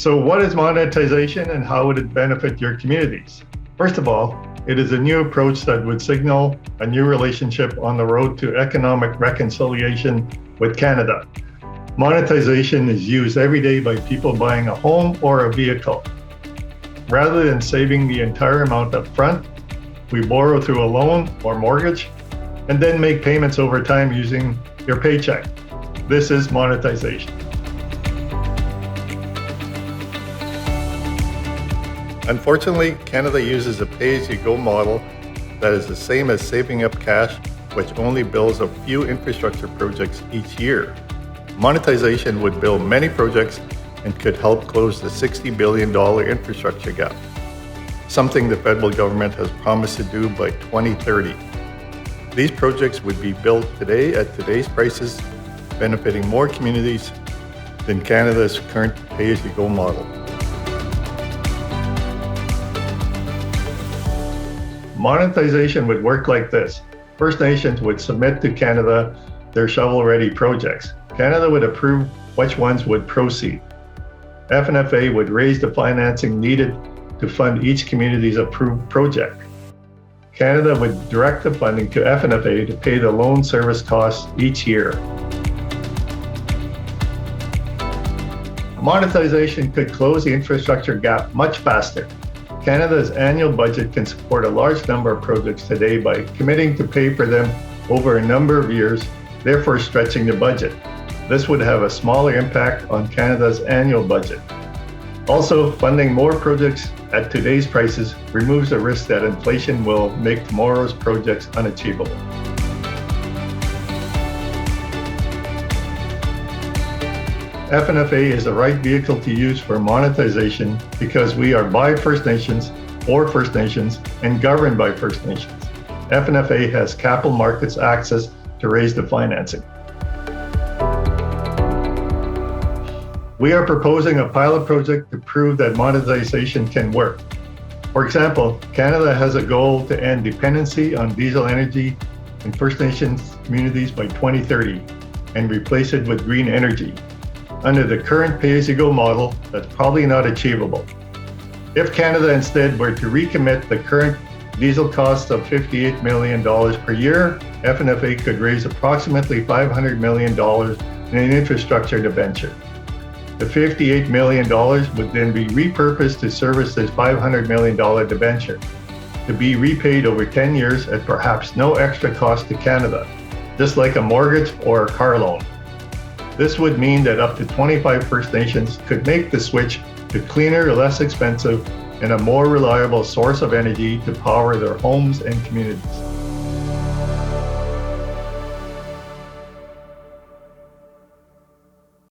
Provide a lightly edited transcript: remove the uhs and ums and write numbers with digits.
So what is monetization and how would it benefit your communities? First of all, it is a new approach that would signal a new relationship on the road to economic reconciliation with Canada. Monetization is used every day by people buying a home or a vehicle. Rather than saving the entire amount up front, we borrow through a loan or mortgage and then make payments over time using your paycheck. This is monetization. Unfortunately, Canada uses a pay-as-you-go model that is the same as saving up cash, which only builds a few infrastructure projects each year. Monetization would build many projects and could help close the $60 billion infrastructure gap, something the federal government has promised to do by 2030. These projects would be built today at today's prices, benefiting more communities than Canada's current pay-as-you-go model. Monetization would work like this. First Nations would submit to Canada their shovel-ready projects. Canada would approve which ones would proceed. Fnfa would raise the financing needed to fund each community's approved project. Canada would direct the funding to Fnfa to pay the loan service costs each year. Monetization could close the infrastructure gap much faster. Canada's annual budget can support a large number of projects today by committing to pay for them over a number of years, therefore stretching the budget. This would have a smaller impact on Canada's annual budget. Also, funding more projects at today's prices removes the risk that inflation will make tomorrow's projects unachievable. Fnfa is the right vehicle to use for monetization because we are by First Nations or First Nations and governed by First Nations. Fnfa has capital markets access to raise the financing. We are proposing a pilot project to prove that monetization can work. For example, Canada has a goal to end dependency on diesel energy in First Nations communities by 2030 and replace it with green energy. Under the current pay-as-you-go model, that's probably not achievable. If Canada instead were to recommit the current diesel cost of $58 million per year, Fnfa could raise approximately $500 million in an infrastructure debenture. The $58 million would then be repurposed to service this $500 million debenture, to be repaid over 10 years at perhaps no extra cost to Canada, just like a mortgage or a car loan. This would mean that up to 25 First Nations could make the switch to cleaner, less expensive, and a more reliable source of energy to power their homes and communities.